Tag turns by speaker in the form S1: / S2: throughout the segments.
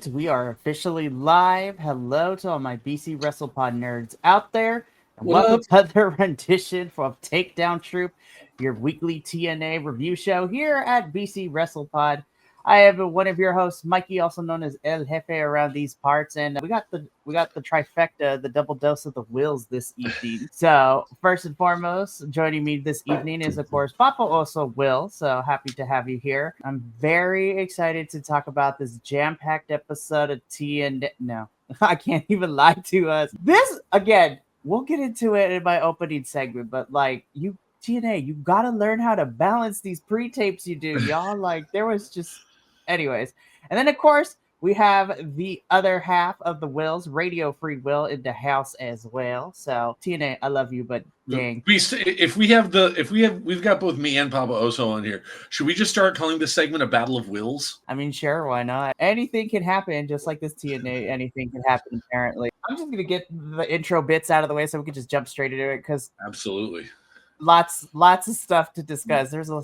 S1: And we are officially live. Hello to all my BC WrestlePod nerds out there. And
S2: What
S1: welcome
S2: up?
S1: to another rendition of Takedown Troop, your weekly TNA review show here at BC WrestlePod. I am one of your hosts, Mikey, also known as El Jefe around these parts, and we got the trifecta, the double dose of the wills this evening. So first and foremost, joining me this evening is of course Papa also Will. So happy to have you here. I'm very excited to talk about this jam-packed episode of TNA. No, I can't even lie to us. This again, we'll get into it in my opening segment, but like you. TNA, you gotta learn how to balance these pre-tapes you do, y'all. Like there was just anyways. And then of course we have the other half of the Wills, Radio Free Will, in the house as well. So TNA, I love you, but dang.
S2: We've got both me and Papa Oso on here. Should we just start calling this segment a Battle of Wills?
S1: I mean, sure, why not? Anything can happen, just like this TNA. Anything can happen. Apparently, I'm just gonna get the intro bits out of the way so we can just jump straight into it because
S2: Absolutely.
S1: lots of stuff to discuss. There's a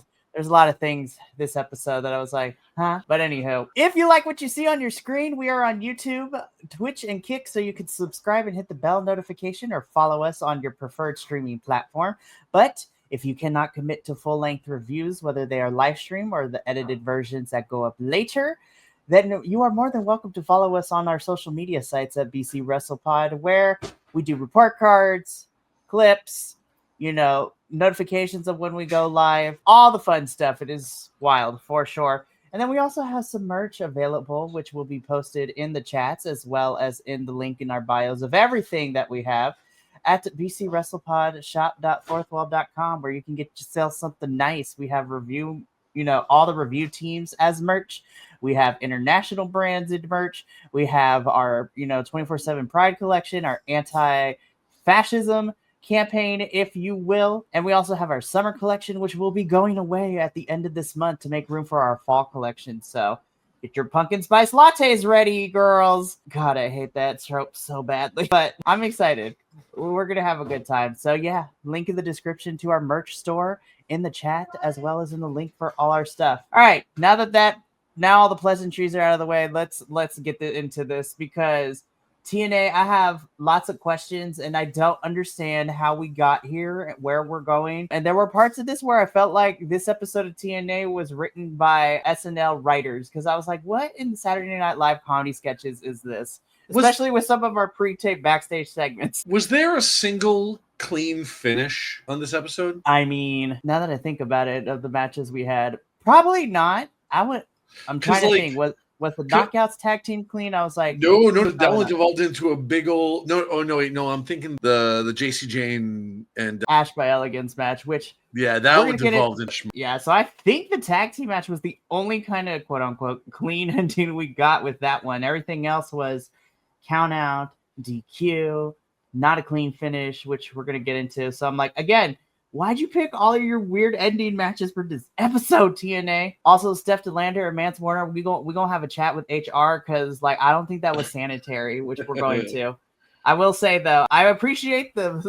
S1: lot of things this episode that I was like, huh? But anyhow, if you like what you see on your screen, we are on YouTube, Twitch, and Kick, so you can subscribe and hit the bell notification or follow us on your preferred streaming platform. But if you cannot commit to full-length reviews, whether they are live stream or the edited versions that go up later, then you are more than welcome to follow us on our social media sites at BC WrestlePod, where we do report cards, clips, notifications of when we go live, all the fun stuff. It is wild for sure. And then we also have some merch available, which will be posted in the chats as well as in the link in our bios of everything that we have at BC WrestlePod shop.fourthwall.com, where you can get yourself something nice. We have all the review teams as merch. We have international brands in merch. We have our, 24/7 Pride collection, our anti-fascism campaign, if you will. And we also have our summer collection, which will be going away at the end of this month to make room for our fall collection. So get your pumpkin spice lattes ready, girls. God, I hate that trope so badly, but I'm excited. We're going to have a good time. So yeah, link in the description to our merch store in the chat, as well as in the link for all our stuff. All right, now all the pleasantries are out of the way, let's get into this, because TNA, I have lots of questions and I don't understand how we got here, where we're going. And there were parts of this where I felt like this episode of TNA was written by SNL writers, because I was like, what in Saturday Night Live comedy sketches is this? Especially with some of our pre-tape backstage segments.
S2: Was there a single clean finish on this episode?
S1: I mean, now that I think about it, of the matches we had, probably not. I'm trying to think. Was the Knockouts tag team clean? I was like,
S2: no, that one devolved into a big old I'm thinking the JC Jane and
S1: Ash by Elegance match, which
S2: that one devolved into
S1: so I think the tag team match was the only kind of quote unquote clean ending we got with that one. Everything else was count out, DQ, not a clean finish, which we're gonna get into. So I'm like, again, why'd you pick all of your weird ending matches for this episode, TNA? Also, Steph DeLander and Mance Warner, we gonna have a chat with HR, because like I don't think that was sanitary, which we're going to. I will say though, I appreciate the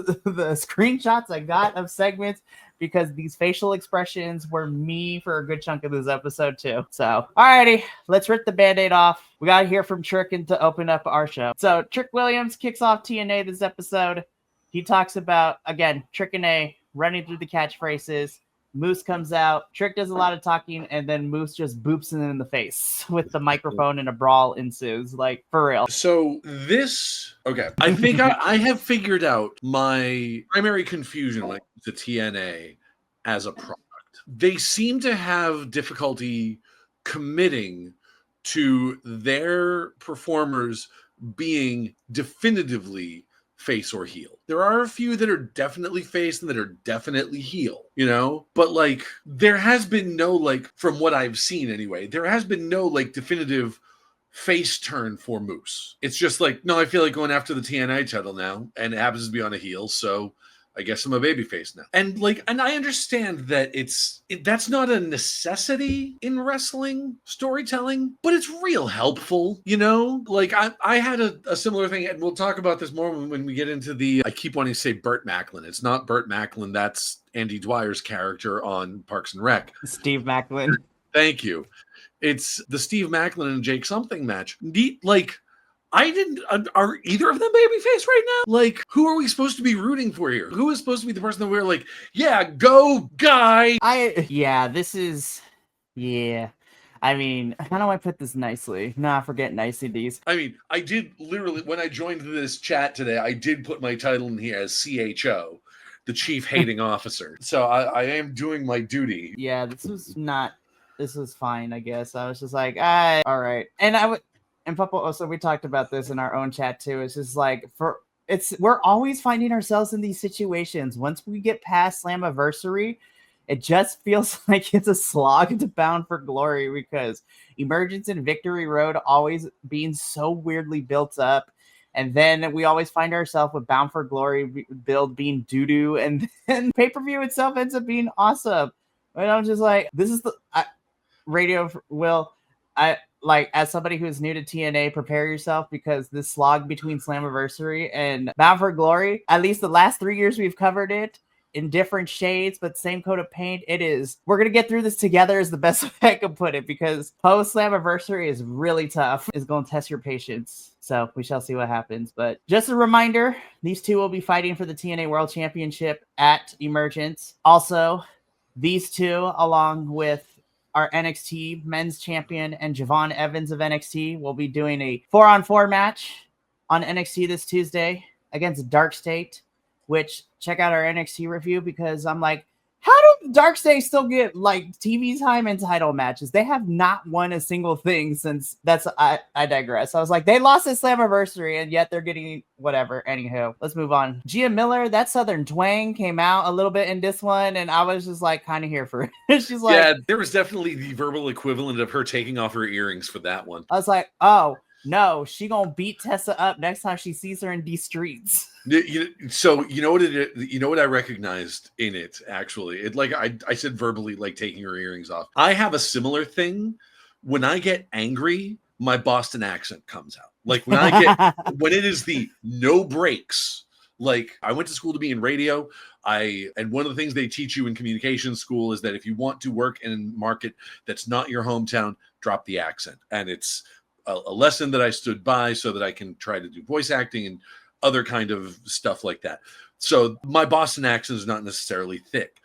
S1: screenshots I got of segments, because these facial expressions were me for a good chunk of this episode too. So, alrighty, let's rip the Band-Aid off. We gotta hear from Trick to open up our show. So Trick Williams kicks off TNA this episode. He talks about, again, Trick and A running through the catchphrases. Moose comes out. Trick does a lot of talking, and then Moose just boops him in the face with the microphone, and a brawl ensues. Like, for real.
S2: So I think I have figured out my primary confusion when it comes to TNA as a product. They seem to have difficulty committing to their performers being definitively face or heel. There are a few that are definitely face and that are definitely heel, but like there has been no, like, from what I've seen anyway, there has been no like definitive face turn for Moose. It's just like, no, I feel like going after the TNA title now, and it happens to be on a heel, so I guess I'm a babyface now. And I understand that that's not a necessity in wrestling storytelling, but it's real helpful, Like I had a similar thing, and we'll talk about this more when we get into I keep wanting to say Burt Macklin. It's not Burt Macklin. That's Andy Dwyer's character on Parks and Rec.
S1: Steve Macklin.
S2: Thank you. It's the Steve Macklin and Jake something match. Like, I didn't. Are either of them babyface right now? Like, who are we supposed to be rooting for here? Who is supposed to be the person that we're like, yeah, go guy?
S1: This is, yeah. I mean, how do I put this nicely? Nah, forget niceties.
S2: I mean, I did literally, when I joined this chat today, I did put my title in here as CHO, the Chief Hating Officer. So I am doing my duty.
S1: Yeah, this was fine, I guess. I was just like, all right. And Papa, also, we talked about this in our own chat too. It's just like, we're always finding ourselves in these situations. Once we get past Slammiversary, it just feels like it's a slog to Bound for Glory, because Emergence and Victory Road always being so weirdly built up. And then we always find ourselves with Bound for Glory build being doo-doo. And then pay-per-view itself ends up being awesome. And I'm just like, this is Radio Will. As somebody who's new to TNA, prepare yourself, because this slog between Slammiversary and Bound for Glory, at least the last 3 years we've covered it, in different shades, but same coat of paint. We're going to get through this together is the best way I can put it, because post Slammiversary is really tough. It's going to test your patience. So we shall see what happens. But just a reminder, these two will be fighting for the TNA World Championship at Emergence. Also, these two, along with our NXT men's champion and Javon Evans of NXT, will be doing a 4-on-4 match on NXT this Tuesday against Dark State, which check out our NXT review, because I'm like, how do Dark State still get like TV time and title matches? They have not won a single thing since I digress. I was like, they lost at Slammiversary and yet they're getting whatever. Anywho, let's move on. Gia Miller, that Southern twang came out a little bit in this one, and I was just like kind of here for it. She's like,
S2: yeah, there was definitely the verbal equivalent of her taking off her earrings for that one.
S1: I was like, oh no, she gonna beat Tessa up next time she sees her in these streets.
S2: So you know what I recognized in it, actually. It, like I said verbally, like taking her earrings off. I have a similar thing. When I get angry, my Boston accent comes out. Like when it is the no breaks. Like, I went to school to be in radio. And one of the things they teach you in communication school is that if you want to work in a market that's not your hometown, drop the accent. And it's a lesson that I stood by so that I can try to do voice acting and other kind of stuff like that. So my Boston accent is not necessarily thick,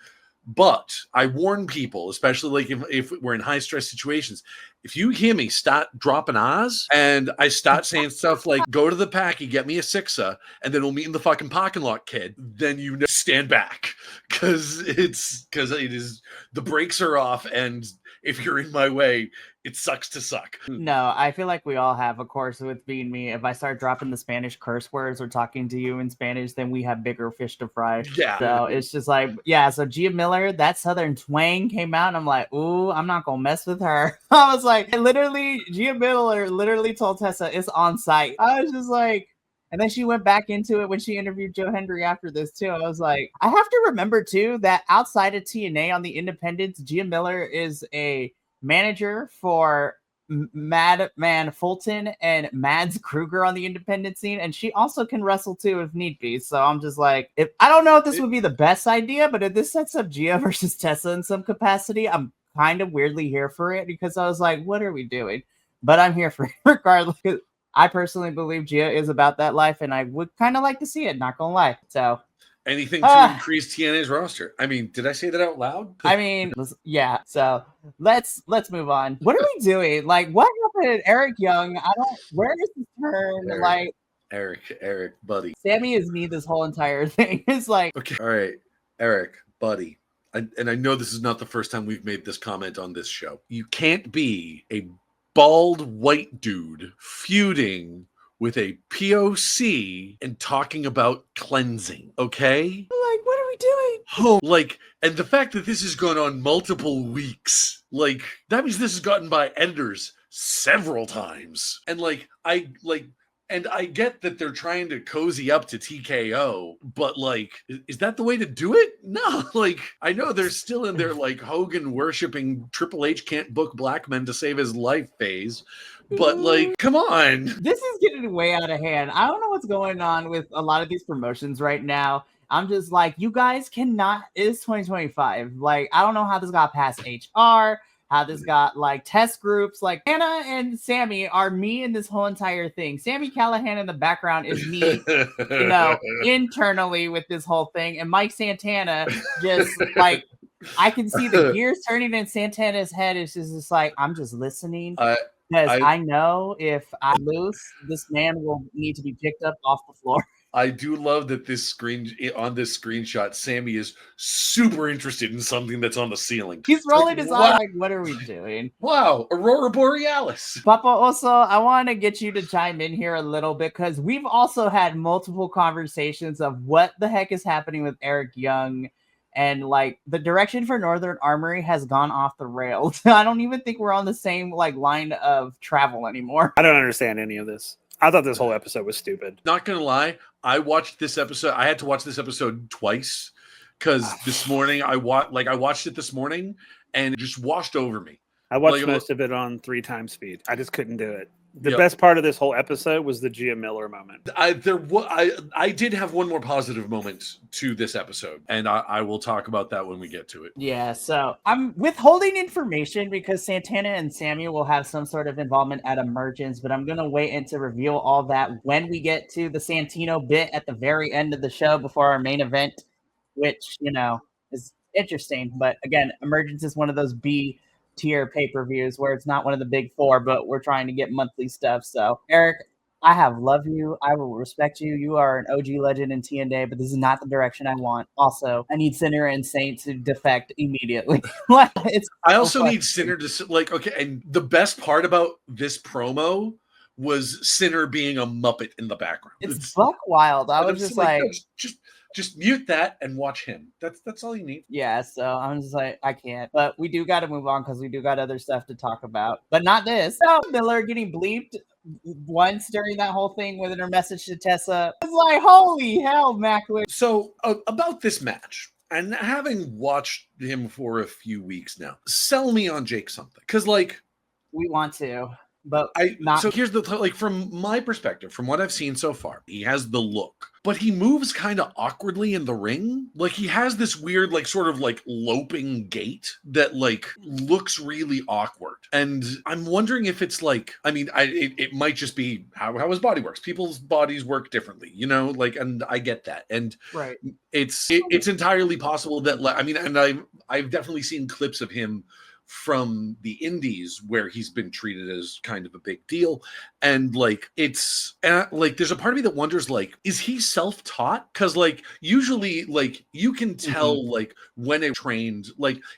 S2: but I warn people, especially like if we're in high stress situations, if you hear me start dropping Oz and I start saying stuff like, go to the packy, get me a sixer, and then we'll meet in the fucking parking lot, kid, then you know, stand back, because it is, the brakes are off, and if you're in my way, it sucks to suck.
S1: No, I feel like we all have, of course, with being me. If I start dropping the Spanish curse words or talking to you in Spanish, then we have bigger fish to fry.
S2: Yeah.
S1: So it's just like, yeah. So Gia Miller, that Southern twang came out, and I'm like, ooh, I'm not gonna mess with her. I was like, Gia Miller literally told Tessa it's on site. I was just like, and then she went back into it when she interviewed Joe Hendry after this too. I was like, I have to remember too that outside of TNA on the independents, Gia Miller is a manager for Madman Fulton and Mads Kruger on the independent scene, and she also can wrestle too if need be. So I'm just like, I don't know if this would be the best idea, but if this sets up Gia versus Tessa in some capacity, I'm kind of weirdly here for it, because I was like, what are we doing? But I'm here for it regardless. I personally believe Gia is about that life, and I would kind of like to see it, not gonna lie. So
S2: anything to increase TNA's roster. I mean, did I say that out loud?
S1: I mean, yeah. So let's move on. What are we doing? Like, what happened to Eric Young? Where is his turn?
S2: Eric, buddy.
S1: Sammy is me this whole entire thing. It's like,
S2: okay, all right, Eric, buddy. And I know this is not the first time we've made this comment on this show. You can't be a bald white dude feuding with a POC and talking about cleansing, okay?
S1: Like, what are we doing?
S2: Oh, like, and the fact that this has gone on multiple weeks, like, that means this has gotten by editors several times. And and I get that they're trying to cozy up to TKO, but like, is that the way to do it? No, like, I know they're still in their like Hogan worshiping Triple H can't book black men to save his life phase. But like, come on.
S1: This is getting way out of hand. I don't know what's going on with a lot of these promotions right now. I'm just like, you guys cannot, it's 2025. Like, I don't know how this got past HR, how this got like test groups. Like Anna and Sammy are me in this whole entire thing. Sammy Callahan in the background is me, internally with this whole thing. And Mike Santana just like, I can see the gears turning in Santana's head. It's just like, I'm just listening. Because I know if I lose, this man will need to be picked up off the floor.
S2: I do love that on this screenshot, Sammy is super interested in something that's on the ceiling.
S1: He's rolling his eye like, what are we doing?
S2: Wow, Aurora Borealis.
S1: Papa, also, I want to get you to chime in here a little bit because we've also had multiple conversations of what the heck is happening with Eric Young. And like the direction for Northern Armory has gone off the rails. I don't even think we're on the same like line of travel anymore.
S3: I don't understand any of this. I thought this whole episode was stupid.
S2: Not gonna lie, I watched this episode. I had to watch this episode twice because this morning I watched it this morning and it just washed over me.
S3: I watched most of it on 3 times speed. I just couldn't do it. The best part of this whole episode was the Gia Miller moment.
S2: I did have one more positive moment to this episode, and I will talk about that when we get to it.
S1: Yeah, so I'm withholding information because Santana and Samuel will have some sort of involvement at Emergence, but I'm going to wait and to reveal all that when we get to the Santino bit at the very end of the show before our main event, which, is interesting. But again, Emergence is one of those B tier pay-per-views where it's not one of the big 4, but we're trying to get monthly stuff. So Eric, I have loved you. I will respect you. You are an OG legend in TNA, but this is not the direction I want. Also, I need Sinner and Saint to defect immediately.
S2: I also need Sinner to okay. And the best part about this promo was Sinner being a Muppet in the background.
S1: It's buck wild. I was just like
S2: just mute that and watch him. That's all you need.
S1: Yeah, so I'm just like, I can't. But we do got to move on because we do got other stuff to talk about. But not this. So Miller getting bleeped once during that whole thing with her message to Tessa. It's like, holy hell, Mackler.
S2: So about this match, and having watched him for a few weeks now, sell me on Jake something. Because
S1: we want to. But
S2: so here's the from my perspective, from what I've seen so far, he has the look, but he moves kind of awkwardly in the ring. Like he has this weird, sort of loping gait that looks really awkward. And I'm wondering if it's it might just be how his body works. People's bodies work differently, and I get that. And
S1: right,
S2: it's entirely possible that and I've definitely seen clips of him from the indies where he's been treated as kind of a big deal, and there's a part of me that wonders is he self-taught? Because usually you can tell when a trained,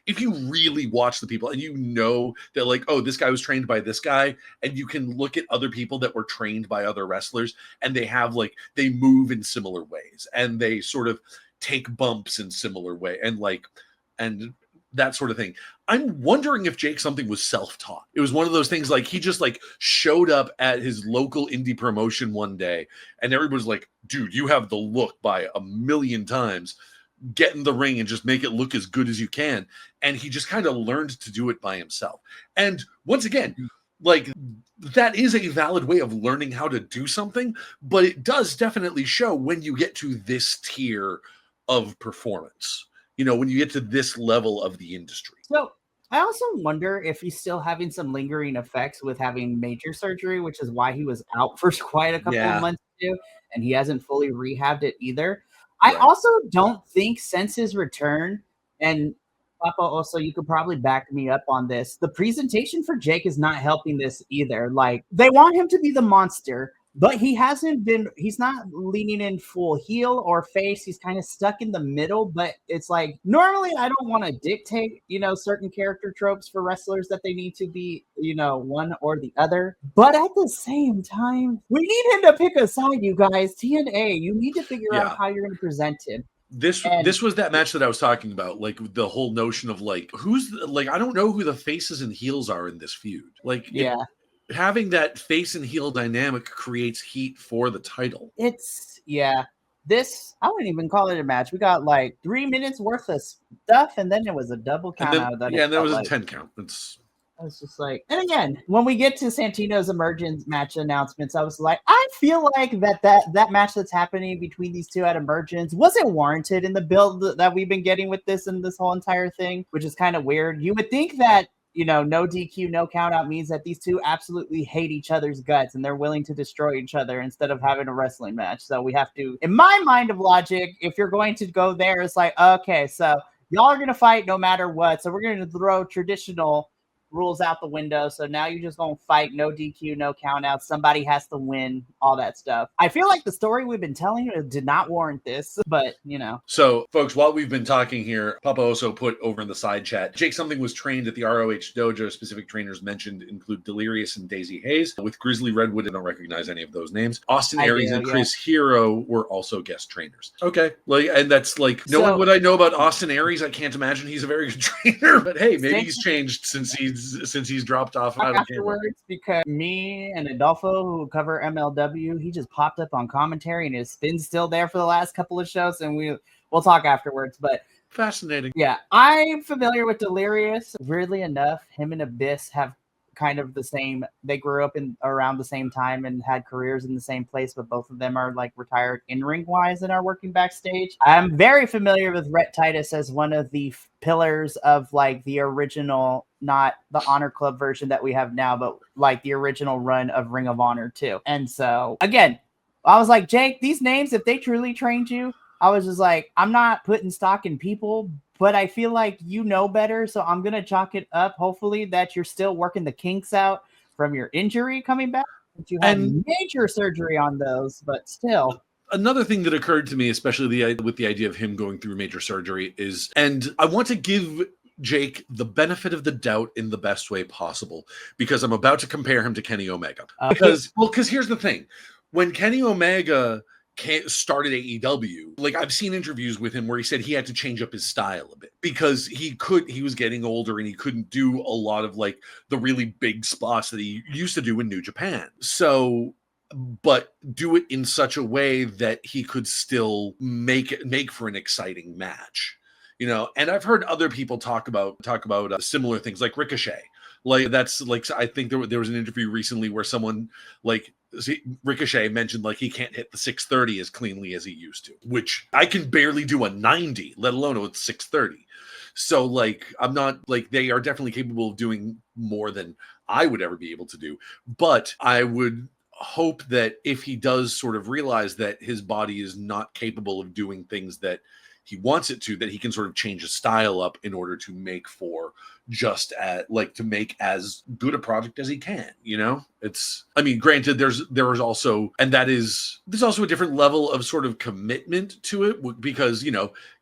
S2: if you really watch the people and that oh, this guy was trained by this guy, and you can look at other people that were trained by other wrestlers and they have they move in similar ways and they sort of take bumps in similar way and that sort of thing. I'm wondering if Jake something was self-taught. It was one of those things he just showed up at his local indie promotion one day and everybody's like, dude, you have the look by a million times. Get in the ring and just make it look as good as you can. And he just kind of learned to do it by himself. And once again, that is a valid way of learning how to do something, but it does definitely show when you get to this tier of performance. When you get to this level of the industry.
S1: So I also wonder if he's still having some lingering effects with having major surgery, which is why he was out for quite a couple of months too, and he hasn't fully rehabbed it either. Right. I also don't think since his return, and Papa, also, you could probably back me up on this, the presentation for Jake is not helping this either. They want him to be the monster, but he's not leaning in full heel or face. He's kind of stuck in the middle, but it's normally I don't want to dictate, certain character tropes for wrestlers that they need to be, one or the other. But at the same time, we need him to pick a side, you guys. TNA, you need to figure out how you're going to present him.
S2: This was that match that I was talking about, the whole notion of who's I don't know who the faces and heels are in this feud. Having that face and heel dynamic creates heat for the title.
S1: This, I wouldn't even call it a match. We got 3 minutes worth of stuff, and then it was a double count out of that.
S2: Yeah, and that was a 10 count.
S1: I was just and again, when we get to Santino's Emergence match announcements, I was I feel like that match that's happening between these two at Emergence wasn't warranted in the build that we've been getting with this and this whole entire thing, which is kind of weird. You would think that no DQ, no count out means that these two absolutely hate each other's guts and they're willing to destroy each other instead of having a wrestling match. So we have to, in my mind of logic, if you're going to go there, it's like, okay, so y'all are going to fight no matter what. So we're going to throw traditional rules out the window. So now you're just going to fight, no DQ, no count out. Somebody has to win, all that stuff. I feel like the story we've been telling did not warrant this, but
S2: So, folks, while we've been talking here, Papa also put over in the side chat, Jake Something was trained at the ROH dojo. Specific trainers mentioned include Delirious and Daisy Hayes. With Grizzly Redwood, I don't recognize any of those names. Austin Aries and Chris Hero were also guest trainers. Okay. And that's knowing what I know about Austin Aries, I can't imagine he's a very good trainer, but hey, maybe he's changed since he's dropped off
S1: afterwards, because me and Adolfo, who cover MLW, he just popped up on commentary and his spin's still there for the last couple of shows, and we'll talk afterwards. But
S2: fascinating.
S1: Yeah, I'm familiar with Delirious. Weirdly enough, him and Abyss have kind of the same. They grew up around the same time and had careers in the same place, but both of them are retired in-ring wise and are working backstage. I'm very familiar with Rhett Titus as one of the pillars of the original, not the Honor Club version that we have now, but the original run of Ring of Honor too. And so again, I was like, Jake, these names, if they truly trained you, I was just like, I'm not putting stock in people, but I feel like you know better. So I'm going to chalk it up. Hopefully that you're still working the kinks out from your injury coming back. That you had major surgery on those, but still.
S2: Another thing that occurred to me, especially with the idea of him going through major surgery, is, and I want to give Jake the benefit of the doubt in the best way possible, because I'm about to compare him to Kenny Omega. Because here's the thing. When Kenny Omega started AEW, I've seen interviews with him where he said he had to change up his style a bit because he was getting older and he couldn't do a lot of the really big spots that he used to do in New Japan. So, but do it in such a way that he could still make for an exciting match, and I've heard other people talk about similar things like Ricochet. I think there was an interview recently where someone Ricochet mentioned he can't hit the 630 as cleanly as he used to, which I can barely do a 90, let alone with 630. So I'm not they are definitely capable of doing more than I would ever be able to do. But I would hope that if he does sort of realize that his body is not capable of doing things that he wants it to, that he can sort of change his style up in order to make for to make as good a product as he can. Granted, there's also a different level of sort of commitment to it, because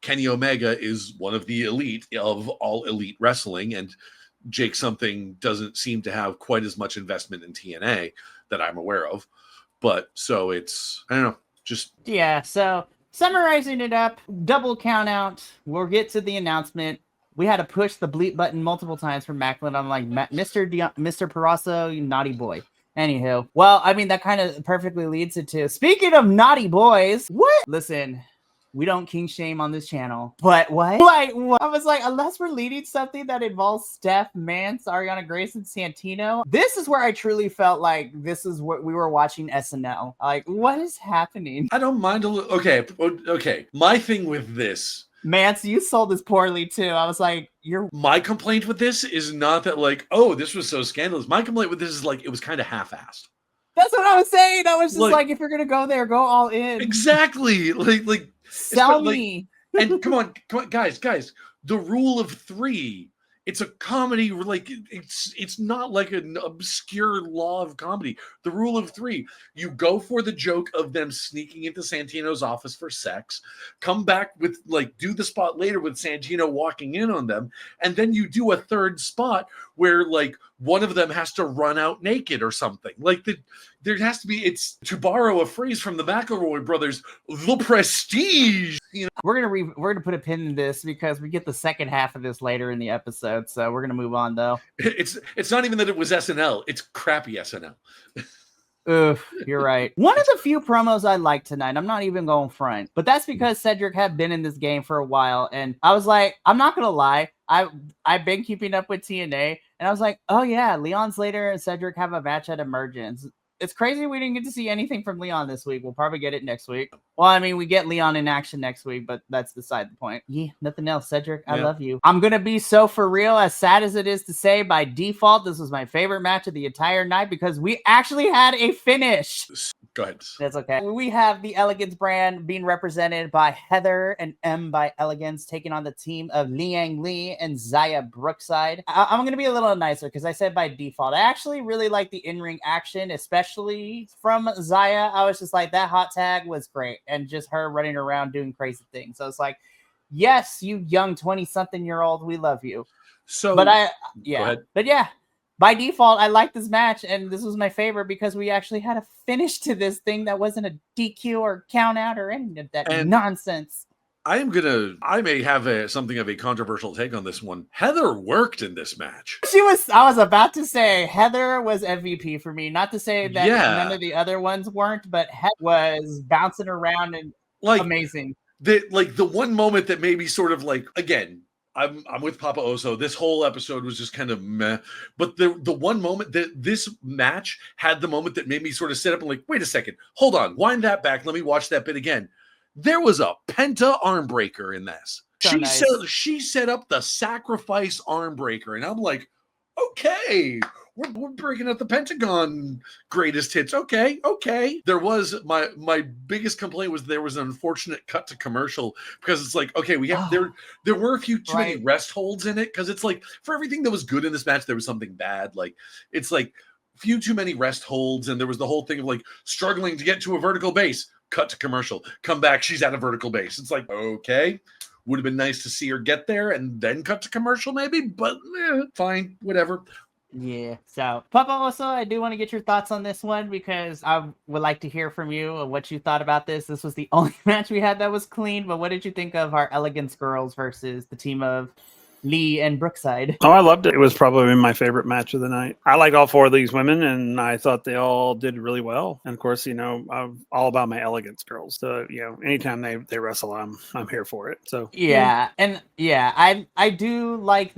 S2: Kenny Omega is one of the elite of all elite wrestling, and Jake Something doesn't seem to have quite as much investment in TNA that I'm aware of. But so it's, I don't know, just
S1: so summarizing it up, double count out. We'll get to the announcement. We had to push the bleep button multiple times for Macklin. I'm like, Mr. Parasso, you naughty boy. Anywho, that kind of perfectly leads it to, speaking of naughty boys, what? Listen, we don't king shame on this channel. But what? What? I was like, unless we're leading something that involves Steph, Mance, Ariana Grace, and Santino, this is where I truly felt like this is what we were watching SNL. What is happening?
S2: I don't mind a little. Okay. My thing with this,
S1: Mance, you sold this poorly too. I was like,
S2: my complaint with this is not that this was so scandalous. My complaint with this is it was kind of half-assed.
S1: That's what I was saying. I was just if you're gonna go there, go all in.
S2: Exactly.
S1: Sell me.
S2: And come on, guys. The rule of three. It's a comedy. It's not an obscure law of comedy. The rule of three. You go for the joke of them sneaking into Santino's office for sex. Come back with do the spot later with Santino walking in on them, and then you do a third spot where one of them has to run out naked or something. There has to be. It's, to borrow a phrase from the McElroy brothers, the prestige.
S1: We're gonna put a pin in this because we get the second half of this later in the episode. So we're gonna move on though.
S2: It's not even that it was SNL. It's crappy SNL.
S1: Oof, you're right. One of the few promos I liked tonight, I'm not even going front, but that's because Cedric had been in this game for a while, and I was like, I'm not gonna lie, I've been keeping up with TNA, and I was like, oh yeah, Leon Slater and Cedric have a match at Emergence. it's crazy we didn't get to see anything from Leon this week. We'll probably get it next week. Well, I mean, we get Leon in action next week, but that's beside the point. Yeah, nothing else. Cedric, I love you. I'm going to be so for real, as sad as it is to say, by default, this was my favorite match of the entire night because we actually had a finish.
S2: Go ahead.
S1: That's okay. We have the Elegance brand being represented by Heather and M by Elegance taking on the team of Liang Li and Zaya Brookside. I'm going to be a little nicer because I said by default. I actually really like the in-ring action, especially from Zaya. I was just like, that hot tag was great. And just her running around doing crazy things. So it's like, yes, you young 20-something-year-old, we love you.
S2: So,
S1: but
S2: go ahead.
S1: But yeah. By default, I like this match, and this was my favorite because we actually had a finish to this thing that wasn't a DQ or count out or any of that nonsense.
S2: I may have something of a controversial take on this one. Heather worked in this match.
S1: I was about to say Heather was MVP for me. Not to say that none of the other ones weren't, but Heather was bouncing around and amazing.
S2: The one moment that made me sort of like, again, I'm with Papa Oso. This whole episode was just kind of meh. But the one moment that this match had the moment that made me sort of sit up and like, wait a second, hold on, wind that back. Let me watch that bit again. There was a penta arm breaker in this. She set up the sacrifice arm breaker, and I'm like, okay, we're breaking up the Pentagon greatest hits. Okay. There was my biggest complaint was there was an unfortunate cut to commercial because it's like, okay, we have there were a few too many rest holds in it because it's like for everything that was good in this match, there was something bad. Like it's like few too many rest holds, and there was the whole thing of like struggling to get to a vertical base. Cut to commercial. Come back, she's at a vertical base. It's like, okay. Would have been nice to see her get there and then cut to commercial, maybe, but fine, whatever.
S1: Yeah. So, Papa, also, I do want to get your thoughts on this one because I would like to hear from you what you thought about this. This was the only match we had that was clean, but what did you think of our Elegance girls versus the team of Lee and Brookside?
S3: Oh, I loved it. It was probably my favorite match of the night. I like all four of these women, and I thought they all did really well. And of course, I'm all about my Elegance girls. So, anytime they wrestle, I'm here for it. So
S1: I do like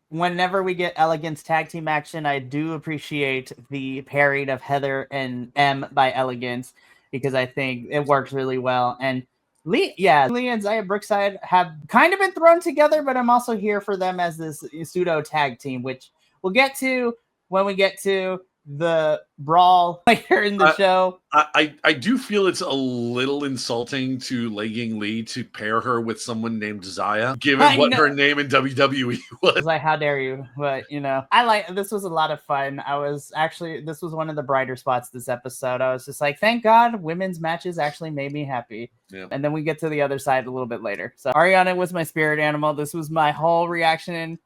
S1: whenever we get Elegance tag team action, I do appreciate the pairing of Heather and M by Elegance because I think it works really well. And Lee and Zaya Brookside have kind of been thrown together, but I'm also here for them as this pseudo tag team, which we'll get to when we get to the brawl later in the show.
S2: I do feel it's a little insulting to Legging Lee to pair her with someone named Zaya, given what her name in WWE was.
S1: It's like, how dare you? But this was a lot of fun. This was one of the brighter spots this episode. I was just like, thank God women's matches actually made me happy. Yeah. And then we get to the other side a little bit later. So Ariana was my spirit animal. This was my whole reaction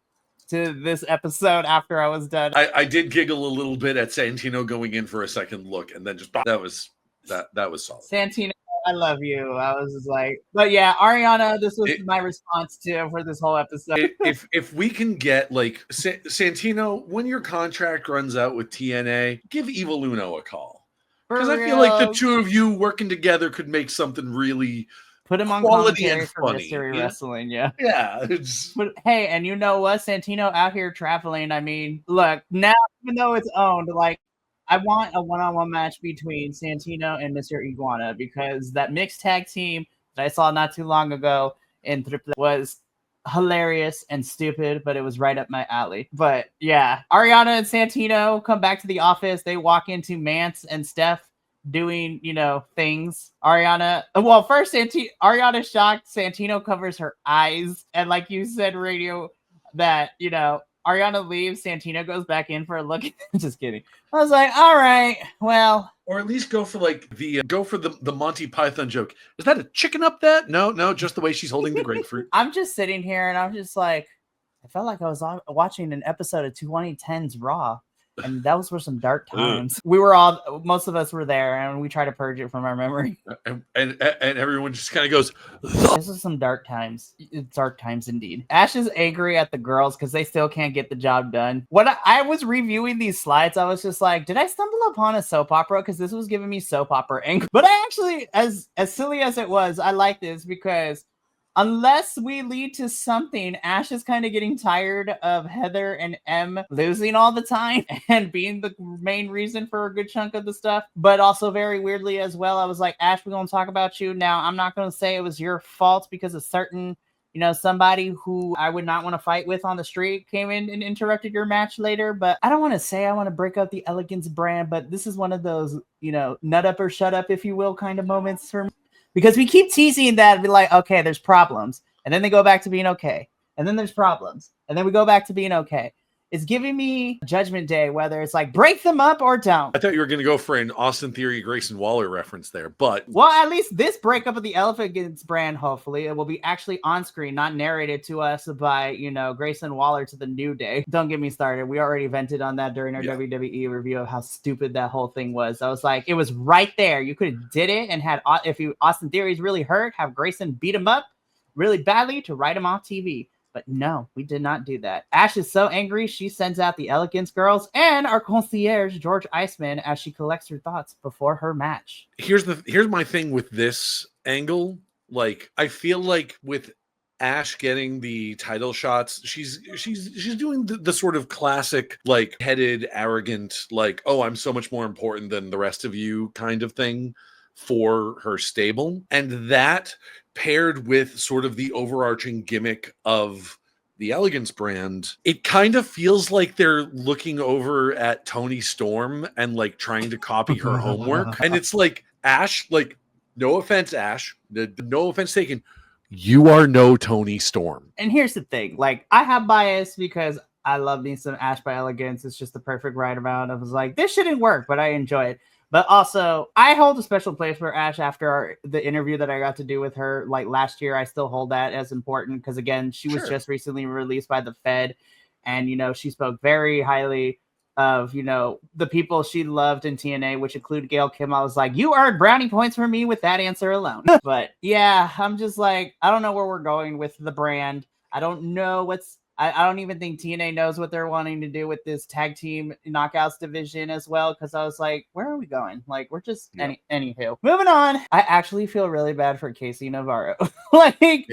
S1: to this episode after I was done.
S2: I did giggle a little bit at Santino going in for a second look, and then just that was solid.
S1: Santino, I love you. I was just like, but yeah, Ariana, this was my response for this whole episode.
S2: if we can get like Santino, when your contract runs out with TNA, give Evil Uno a call because I feel like the two of you working together could make something really.
S1: Put him on commentary for Mystery Wrestling, yeah. But hey, and you know what? Santino out here traveling. I mean, look, now even though it's owned, like I want a one-on-one match between Santino and Mr. Iguana because that mixed tag team that I saw not too long ago in Triple was hilarious and stupid, but it was right up my alley. But yeah, Ariana and Santino come back to the office. They walk into Mance and Steph doing, things. Ariana shocked. Santino covers her eyes. And like you said, Radio, that, Ariana leaves. Santino goes back in for a look. Just kidding. I was like, all right, well.
S2: Or at least go for the Monty Python joke. Is that a chicken up that? No, just the way she's holding the grapefruit.
S1: I'm just sitting here and I'm just like, I felt like I was watching an episode of 2010's Raw. And those were some dark times. Most of us were there, and we try to purge it from our memory.
S2: And everyone just kind of goes,
S1: this is some dark times. It's dark times indeed. Ash is angry at the girls because they still can't get the job done. When I was reviewing these slides, I was just like, did I stumble upon a soap opera? Because this was giving me soap opera anger. But I actually, as silly as it was, I like this because unless we lead to something, Ash is kind of getting tired of Heather and M losing all the time and being the main reason for a good chunk of the stuff. But also very weirdly as well, I was like, Ash, we're going to talk about you. Now, I'm not going to say it was your fault because a certain, somebody who I would not want to fight with on the street came in and interrupted your match later. But I don't want to say I want to break up the Elegance brand, but this is one of those, nut up or shut up, if you will, kind of moments for me. Because we keep teasing that and be like, okay, there's problems. And then they go back to being okay. And then there's problems. And then we go back to being okay. It's giving me Judgment Day, whether it's like break them up or don't.
S2: I thought you were going to go for an Austin Theory, Grayson Waller reference there, but...
S1: Well, at least this breakup of the Elegance brand, hopefully, it will be actually on screen, not narrated to us by, Grayson Waller to the New Day. Don't get me started. We already vented on that during our WWE review of how stupid that whole thing was. I was like, it was right there. You could have did it and had, if Austin Theory's really hurt, have Grayson beat him up really badly to write him off TV. But no, we did not do that. Ash is so angry, she sends out the Elegance girls and our concierge, George Iceman, as she collects her thoughts before her match.
S2: Here's my thing with this angle. Like, I feel like with Ash getting the title shots, she's doing the sort of classic, like, headed, arrogant, like, oh, I'm so much more important than the rest of you kind of thing for her stable. And that paired with sort of the overarching gimmick of the Elegance brand, it kind of feels like they're looking over at Toni Storm and like trying to copy her homework. And it's like, Ash, like, no offense, Ash, no offense taken, you are no Toni Storm.
S1: And here's the thing, like, I have bias because I love me some Ash by Elegance. It's just the perfect right amount. I was like, this shouldn't work, but I enjoy it. But also, I hold a special place for Ash after the interview that I got to do with her like last year. I still hold that as important because, again, she was just recently released by the Fed. And, she spoke very highly of, the people she loved in TNA, which include Gail Kim. I was like, you earned brownie points for me with that answer alone. But yeah, I'm just like, I don't know where we're going with the brand. I don't know I don't even think TNA knows what they're wanting to do with this tag team knockouts division as well. Because I was like, where are we going? Like, we're just anywho. Moving on. I actually feel really bad for Casey Navarro. I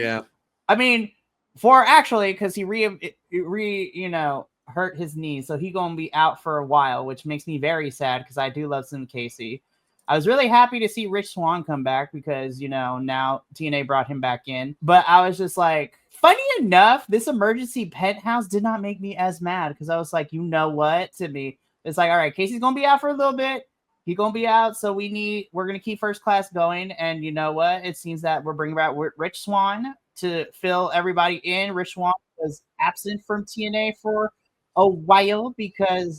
S1: mean, because he hurt his knee, so he gonna be out for a while, which makes me very sad because I do love some Casey. I was really happy to see Rich Swann come back because now TNA brought him back in, but I was just like, funny enough, this emergency penthouse did not make me as mad because I was like, you know what? To me, it's like, all right, Casey's gonna be out for a little bit. He's gonna be out, so we're gonna keep First Class going. And you know what? It seems that we're bringing back Rich Swann to fill everybody in. Rich Swann was absent from TNA for a while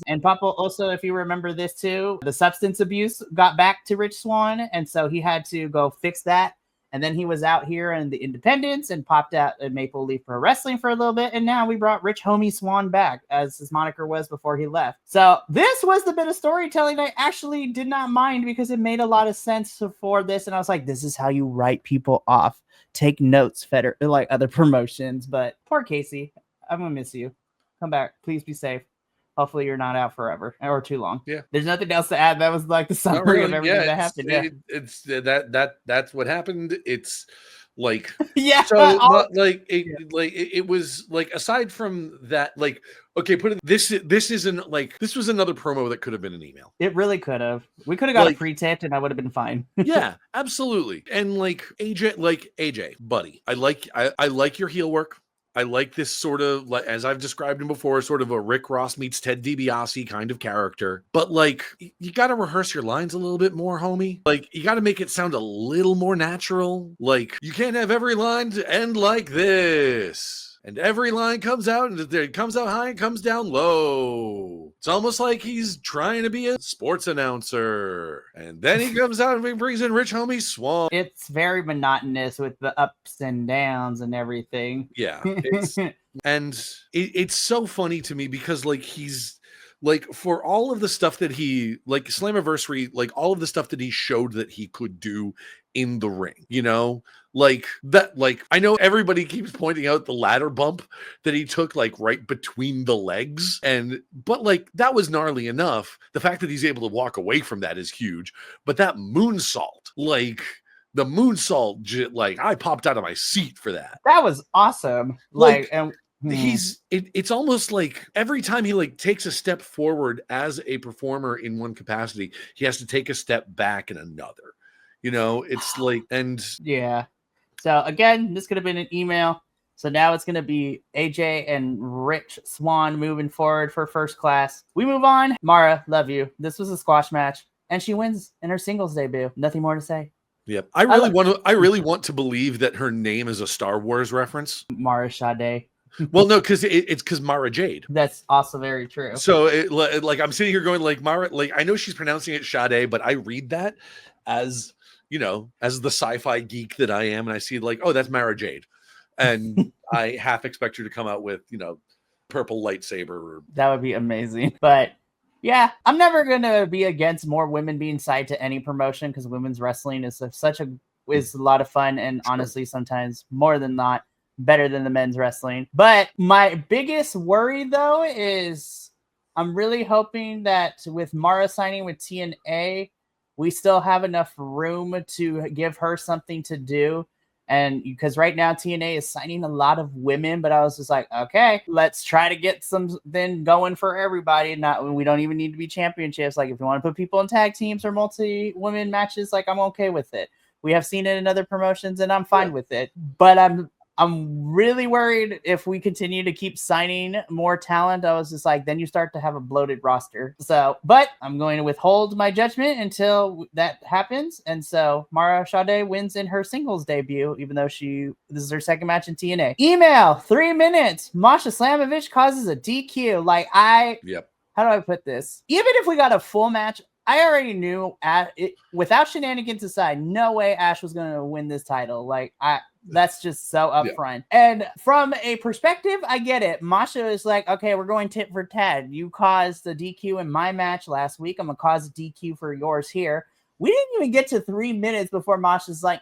S1: and Papa also, if you remember this too, the substance abuse got back to Rich Swann, and so he had to go fix that. And then he was out here in the Independents and popped out at Maple Leaf Pro Wrestling for a little bit. And now we brought Rich Homie Swann back, as his moniker was before he left. So this was the bit of storytelling I actually did not mind because it made a lot of sense for this. And I was like, this is how you write people off. Take notes, like other promotions. But poor Casey, I'm going to miss you. Come back. Please be safe. Hopefully you're not out forever or too long.
S2: Yeah.
S1: There's nothing else to add. That was like the summary of everything that happened.
S2: It's that's what happened. It's like,
S1: so
S2: it was like, aside from that, like, okay, this was another promo that could have been an email.
S1: It really could have. We could have got it pre-taped and I would have been fine.
S2: Yeah, absolutely. And like AJ, buddy, I like your heel work. I like this sort of, like, as I've described him before, sort of a Rick Ross meets Ted DiBiase kind of character. But, like, you got to rehearse your lines a little bit more, homie. Like, you got to make it sound a little more natural. Like, you can't have every line to end like this. And every line comes out, and it comes out high and comes down low. It's almost like he's trying to be a sports announcer. And then he comes out and brings in Rich Homie Swann.
S1: It's very monotonous with the ups and downs and everything.
S2: Yeah. It's so funny to me because, like, he's... like, for all of the stuff that he, like, Slammiversary, like, all of the stuff that he showed that he could do in the ring, like that, like, I know everybody keeps pointing out the ladder bump that he took, like, right between the legs, but like, that was gnarly enough. The fact that he's able to walk away from that is huge, but that moonsault, like, the moonsault, like I popped out of my seat for that.
S1: That was awesome.
S2: Like,
S1: and
S2: it's almost like every time he like takes a step forward as a performer in one capacity, he has to take a step back in another. You know, it's like, and
S1: yeah. So again, this could have been an email. So now it's going to be AJ and Rich Swann moving forward for First Class. We move on. Mara, love you. This was a squash match, and she wins in her singles debut. Nothing more to say.
S2: Yep. I really want to believe that her name is a Star Wars reference.
S1: Mara Sade.
S2: Well, no, because it's because Mara Jade.
S1: That's also very true.
S2: So like I'm sitting here going like Mara, like I know she's pronouncing it Sade, but I read that as, you know, as the sci-fi geek that I am, and I see like, oh, that's Mara Jade. And I half expect her to come out with, you know, purple lightsaber.
S1: That would be amazing. But yeah, I'm never going to be against more women being signed to any promotion because women's wrestling is a lot of fun. And honestly, sometimes more than not, better than the men's wrestling. But my biggest worry, though, is I'm really hoping that with Mara signing with TNA, we still have enough room to give her something to do. And because right now TNA is signing a lot of women, but I was just like, okay, let's try to get something going for everybody. We don't even need to be championships. Like if you want to put people in tag teams or multi-women matches, like I'm okay with it. We have seen it in other promotions and I'm fine with it. But I'm really worried if we continue to keep signing more talent. I was just like, then you start to have a bloated roster. So, but I'm going to withhold my judgment until that happens. And so Mara Sade wins in her singles debut, even though this is her second match in TNA. Email, 3 minutes. Masha Slamovich causes a DQ. How do I put this? Even if we got a full match, I already knew without shenanigans aside, no way Ash was going to win this title. That's just so upfront. Yeah. And from a perspective, I get it. Masha is like, okay, we're going tit for tat. You caused the DQ in my match last week. I'm going to cause a DQ for yours here. We didn't even get to 3 minutes before Masha's like,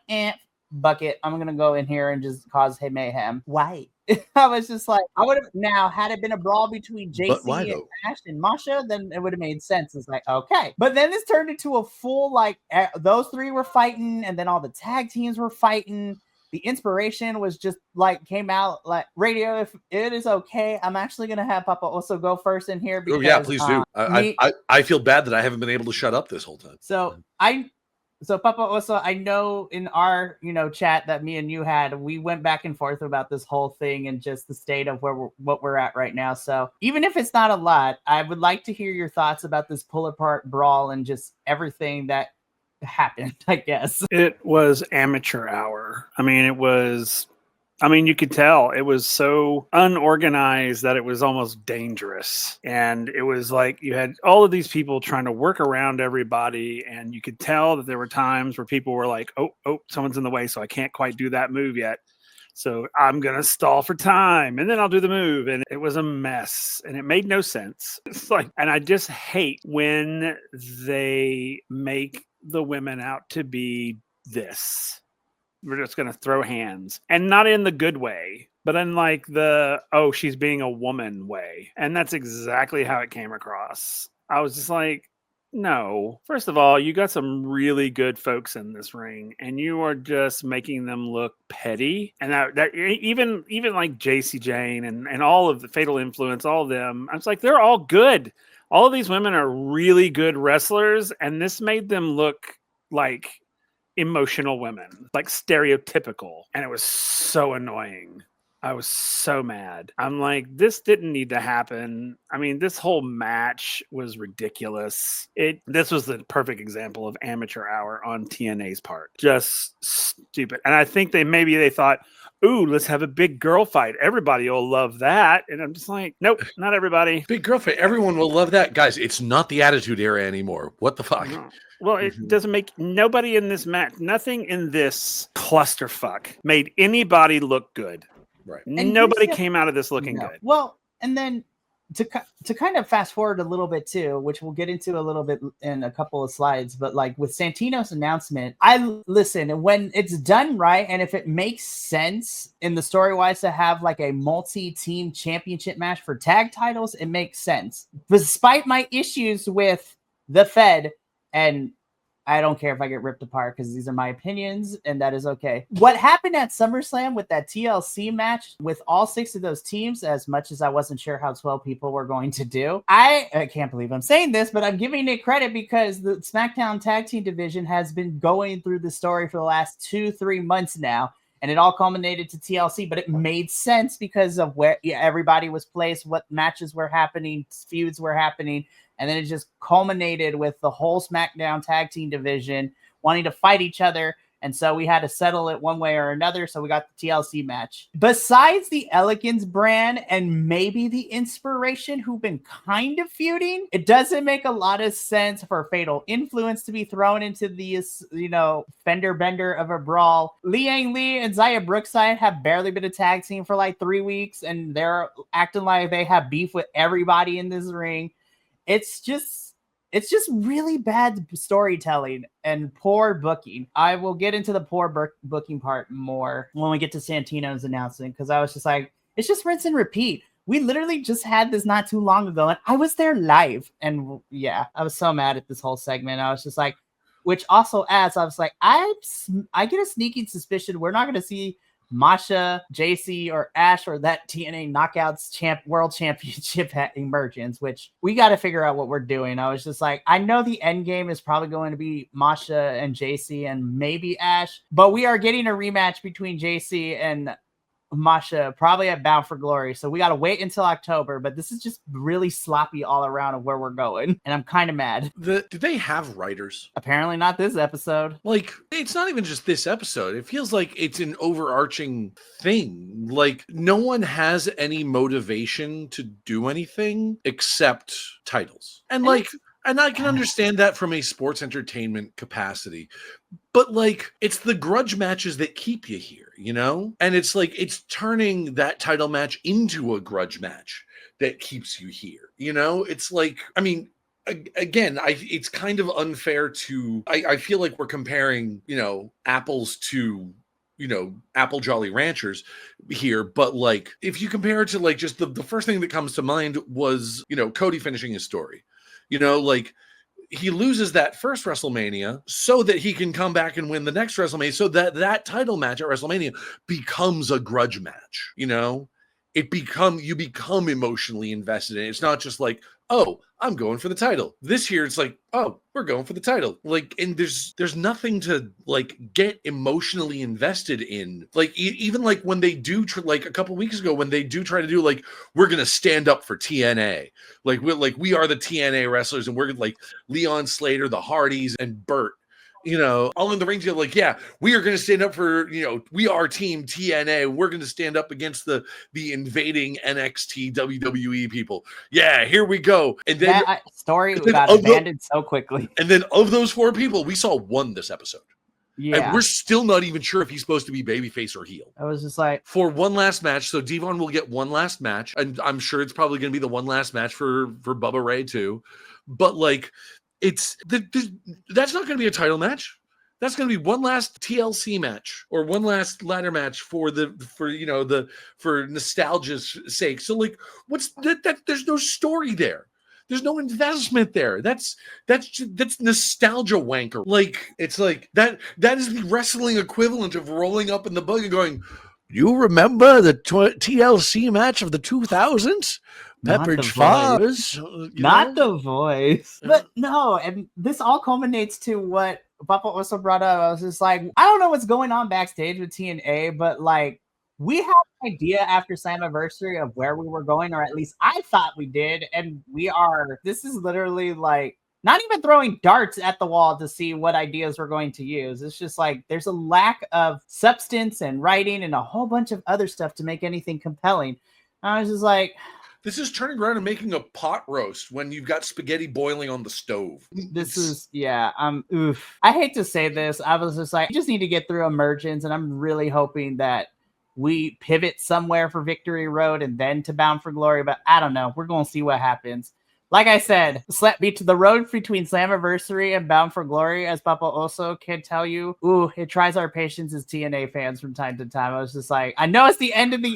S1: bucket. I'm going to go in here and just cause mayhem. Why? I was just like, I would have now had it been a brawl between JC and Ash and Masha, then it would have made sense. It's like, okay. But then this turned into a full, like, those three were fighting, and then all the tag teams were fighting. The inspiration was just like came out like radio. If it is okay, I'm actually gonna have Papa also go first in here. Because,
S2: please do. I feel bad that I haven't been able to shut up this whole time.
S1: So Papa also, I know in our chat that me and you had, we went back and forth about this whole thing and just the state of what we're at right now. So even if it's not a lot, I would like to hear your thoughts about this pull apart brawl and just everything that happened, I guess.
S3: It was amateur hour. You could tell it was so unorganized that it was almost dangerous. And it was like you had all of these people trying to work around everybody. And you could tell that there were times where people were like, oh, someone's in the way, so I can't quite do that move yet. So I'm going to stall for time and then I'll do the move. And it was a mess and it made no sense. It's like, and I just hate when they make the women out to be this. We're just going to throw hands, and not in the good way, but in like she's being a woman way. And that's exactly how it came across. I was just like, no, first of all, you got some really good folks in this ring and you are just making them look petty. And that even like JC Jane and all of the Fatal Influence, all of them, I was like, they're all good. All of these women are really good wrestlers, and this made them look like emotional women, like stereotypical. And it was so annoying. I was so mad. I'm like, this didn't need to happen. I mean, this whole match was ridiculous. This was the perfect example of amateur hour on TNA's part. Just stupid. And I think they thought, ooh, let's have a big girl fight. Everybody will love that. And I'm just like, nope, not everybody.
S2: Big girl fight. Everyone will love that. Guys, it's not the Attitude Era anymore. What the fuck?
S3: No. Well, it doesn't make nobody in this match, nothing in this clusterfuck made anybody look good.
S2: Right.
S3: And nobody came out of this looking good.
S1: Well, and then to kind of fast forward a little bit too, which we'll get into a little bit in a couple of slides, but like with Santino's announcement, listen, when it's done right, and if it makes sense in the story wise to have like a multi-team championship match for tag titles, it makes sense. Despite my issues with the Fed and I don't care if I get ripped apart because these are my opinions and that is okay. What happened at SummerSlam with that TLC match with all 6 of those teams, as much as I wasn't sure how 12 people were going to do, I can't believe I'm saying this, but I'm giving it credit because the SmackDown Tag Team division has been going through the story for the last 2-3 months now. And it all culminated to TLC, but it made sense because of where everybody was placed, what matches were happening, feuds were happening. And then it just culminated with the whole SmackDown Tag Team division wanting to fight each other. And so we had to settle it one way or another. So we got the TLC match. Besides the Elegance brand and maybe the Inspiration, who've been kind of feuding, it doesn't make a lot of sense for Fatal Influence to be thrown into this, fender bender of a brawl. Liang Lee and Zaya Brookside have barely been a tag team for like 3 weeks, and they're acting like they have beef with everybody in this ring. It's just really bad storytelling and poor booking. I will get into the poor booking part more when we get to Santino's announcement, because I was just like, it's just rinse and repeat. We literally just had this not too long ago, and I was there live. And yeah, I was so mad at this whole segment. I was just like, which also adds, I was like, I get a sneaking suspicion we're not going to see Masha, JC, or Ash, or that TNA Knockouts World Championship emergence, which we got to figure out what we're doing. I was just like, I know the end game is probably going to be Masha and JC and maybe Ash, but we are getting a rematch between JC and Masha probably at Bound for Glory. So we got to wait until October, but this is just really sloppy all around of where we're going. And I'm kind of mad.
S2: Do they have writers?
S1: Apparently not this episode.
S2: Like, it's not even just this episode. It feels like it's an overarching thing. Like, no one has any motivation to do anything except titles. And I can understand that from a sports entertainment capacity. But like, it's the grudge matches that keep you here, And it's like, it's turning that title match into a grudge match that keeps you here, It's like, I mean, again, it's kind of unfair to, I feel like we're comparing, apples to, Apple Jolly Ranchers here. But like, if you compare it to like, just the first thing that comes to mind was, Cody finishing his story, like, he loses that first WrestleMania so that he can come back and win the next WrestleMania, so that title match at WrestleMania becomes a grudge match. You become emotionally invested in it. It's not just like, oh, I'm going for the title. This year, it's like, oh, we're going for the title. Like, and there's nothing to like get emotionally invested in. Like, even like when they do, like a couple weeks ago, when they do try to do like, we're gonna stand up for TNA. Like we are the TNA wrestlers, and we're like Leon Slater, the Hardys, and Burt. All in the ring together, like, yeah, we are going to stand up for, we are team TNA. We're going to stand up against the invading NXT WWE people. Yeah, here we go. And then
S1: that story got abandoned so quickly.
S2: And then of those 4 people, we saw one this episode.
S1: Yeah.
S2: And we're still not even sure if he's supposed to be babyface or heel.
S1: I was just like,
S2: for one last match. So Devon will get one last match. And I'm sure it's probably going to be the one last match for Bubba Ray too. But like, that's not going to be a title match. That's going to be one last TLC match or one last ladder match for nostalgia's sake. So like, what's that? There's no story there. There's no investment there. That's nostalgia wanker. Like, it's like that is the wrestling equivalent of rolling up in the bug and going, you remember the TLC match of the 2000s? Pepperidge Farms.
S1: Not the voice. But no, and this all culminates to what Papa also brought up. I was just like, I don't know what's going on backstage with TNA, but like, we have an idea after Slammiversary of where we were going, or at least I thought we did. And this is literally like, not even throwing darts at the wall to see what ideas we're going to use. It's just like, there's a lack of substance and writing and a whole bunch of other stuff to make anything compelling. I was just like,
S2: this is turning around and making a pot roast when you've got spaghetti boiling on the stove.
S1: I hate to say this. I was just like, I just need to get through Emergence, and I'm really hoping that we pivot somewhere for Victory Road and then to Bound for Glory. But I don't know. We're going to see what happens. like I said, the road between Slammiversary and Bound for Glory, as Papa also can tell you, it tries our patience as TNA fans from time to time. I was just like, I know it's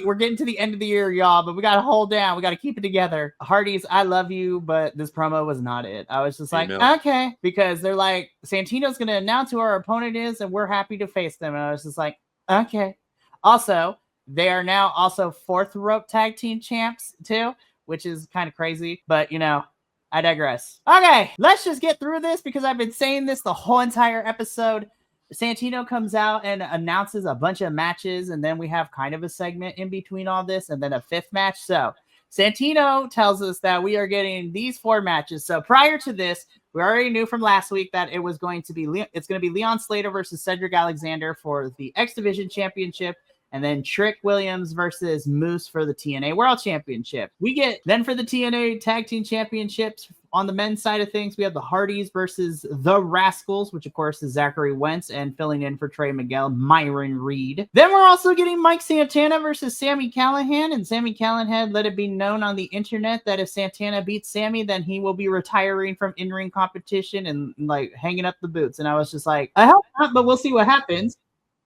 S1: we're getting to the end of the year, y'all, but we got to hold down. We got to keep it together. Hardys, I love you, but this promo was not it. I was just like, okay, because they're like, Santino's going to announce who our opponent is, and we're happy to face them. And I was just like, okay. Also, they are now also 4th rope tag team champs too, which is kind of crazy, but I digress. Okay, let's just get through this because I've been saying this the whole entire episode. Santino comes out and announces a bunch of matches, and then we have kind of a segment in between all this, and then a 5th match. So Santino tells us that we are getting these 4 matches. So prior to this, we already knew from last week that it's going to be Leon Slater versus Cedric Alexander for the X Division Championship. And then Trick Williams versus Moose for the TNA World Championship. We get then for the TNA Tag Team Championships on the men's side of things, we have the Hardys versus the Rascals, which of course is Zachary Wentz, and filling in for Trey Miguel, Myron Reed. Then we're also getting Mike Santana versus Sami Callihan, and Sami Callihan let it be known on the internet that if Santana beats Sami, then he will be retiring from in-ring competition and like hanging up the boots. And I was just like, I hope not, but we'll see what happens.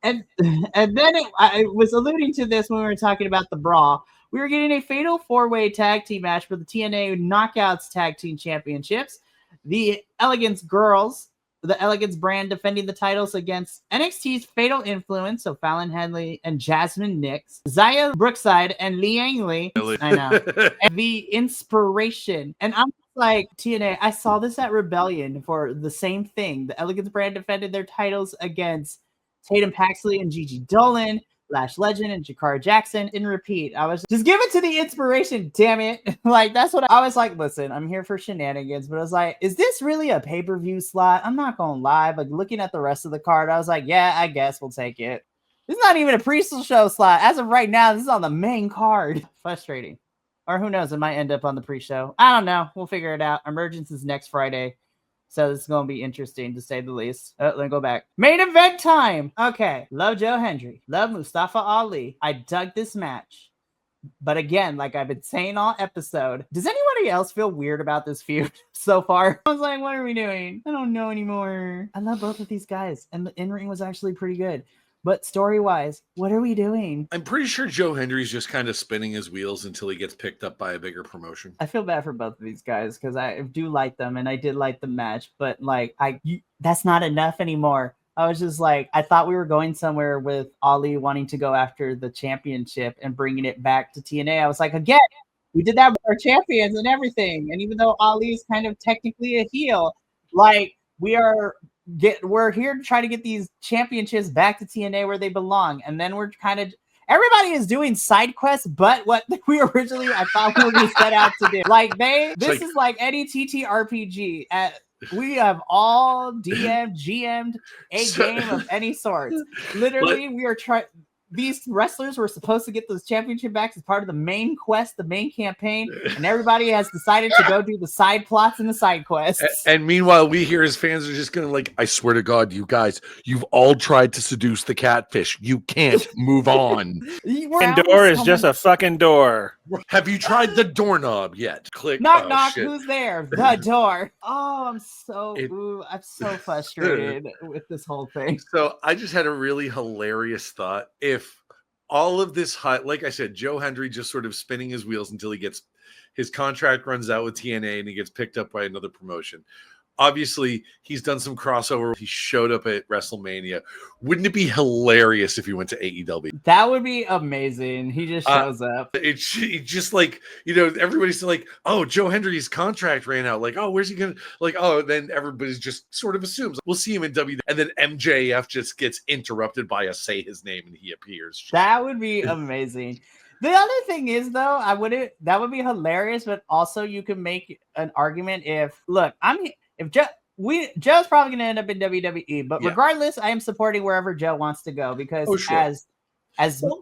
S1: And then I was alluding to this when we were talking about the Brawl. We were getting a fatal 4-way tag team match for the TNA Knockouts Tag Team Championships. The Elegance Girls, the Elegance brand, defending the titles against NXT's Fatal Influence, so Fallon Henley and Jasmine Nix, Zaya Brookside and Liang Li. I know. And the Inspiration. And I'm like, TNA, I saw this at Rebellion for the same thing. The Elegance brand defended their titles against Tatum Paxley and Gigi Dolan, Lash Legend and Jakara Jackson in repeat. I was just give it to the Inspiration, damn it. Like, that's what I was like, listen, I'm here for shenanigans, but I was like, is this really a pay-per-view slot? I'm not gonna lie, but looking at the rest of the card, I was like, yeah, I guess we'll take it. This is not even a pre-show slot. As of right now, this is on the main card. Frustrating. Or who knows, it might end up on the pre-show. I don't know. We'll figure it out. Emergence is next Friday. So this is going to be interesting, to say the least. Let me go back. Main event time. Okay. Love Joe Hendry. Love Mustafa Ali. I dug this match. But again, like I've been saying all episode, does anybody else feel weird about this feud so far? I was like, what are we doing? I don't know anymore. I love both of these guys. And the in-ring was actually pretty good. But story-wise, what are we doing?
S2: I'm pretty sure Joe Hendry's just kind of spinning his wheels until he gets picked up by a bigger promotion.
S1: I feel bad for both of these guys because I do like them and I did like the match, but like that's not enough anymore. I was just like, I thought we were going somewhere with Ali wanting to go after the championship and bringing it back to TNA. I was like, again, we did that with our champions and everything. And even though Ali is kind of technically a heel, like we're here to try to get these championships back to TNA where they belong. And then we're kind of, everybody is doing side quests, but what we originally, I thought we were going to set out to do. Like this is like any TTRPG. We have all GM'd a game of any sort. Literally, we are trying. These wrestlers were supposed to get those championship backs as part of the main quest, the main campaign, and everybody has decided to go do the side plots and the side quests.
S2: And meanwhile, we here as fans are just going to like, I swear to God, you guys, you've all tried to seduce the catfish. You can't move on.
S3: And door is just a fucking door.
S2: Have you tried the doorknob yet? Click.
S1: Knock, knock. Shit. Who's there? The door. Oh, I'm so frustrated with this whole thing.
S2: So I just had a really hilarious thought. If all of this, like I said, Joe Hendry just sort of spinning his wheels until his contract runs out with TNA and he gets picked up by another promotion. Obviously, he's done some crossover. He showed up at WrestleMania. Wouldn't it be hilarious if he went to AEW?
S1: That would be amazing. He just shows up.
S2: It's just like, everybody's like, oh, Joe Hendry's contract ran out. Like, oh, where's he going to, like, oh, then everybody's just sort of assumes we'll see him in WWE. And then MJF just gets interrupted by a say his name and he appears.
S1: That would be amazing. The other thing is, though, that would be hilarious, but also you can make an argument Joe's probably going to end up in WWE, but regardless, I am supporting wherever Joe wants to go because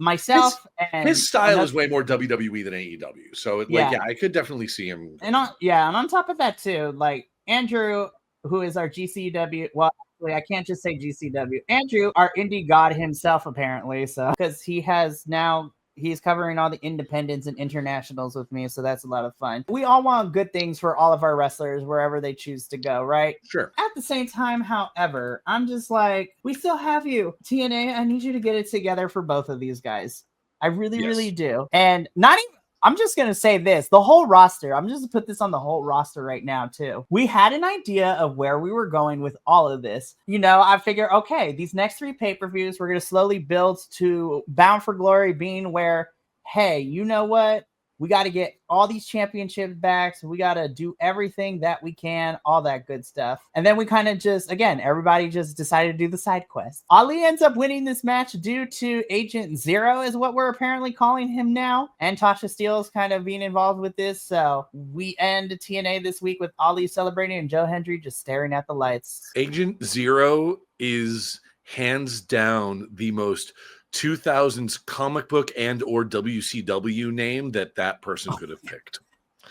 S1: myself and
S2: his style is way more WWE than AEW. So I could definitely see him.
S1: And on top of that too, like Andrew, who is our GCW, well, actually, I can't just say GCW. Andrew, our indie god himself, apparently, so because he has now He's covering all the independents and internationals with me, so that's a lot of fun. We all want good things for all of our wrestlers wherever they choose to go, right?
S2: Sure.
S1: At the same time, however, I'm just like, we still have you. TNA, I need you to get it together for both of these guys. I really, really do. And not even, I'm just going to say this, the whole roster, I'm just going to put this on the whole roster right now too. We had an idea of where we were going with all of this. You know, I figure, okay, these next 3 pay-per-views, we're going to slowly build to Bound for Glory being where, hey, you know what? We got to get all these championships back. So we got to do everything that we can, all that good stuff. And then we kind of just, again, everybody just decided to do the side quest. Ali ends up winning this match due to Agent Zero is what we're apparently calling him now. And Tasha Steele's kind of being involved with this. So we end TNA this week with Ali celebrating and Joe Hendry just staring at the lights.
S2: Agent Zero is hands down the most 2000s comic book and or WCW name that person could have picked.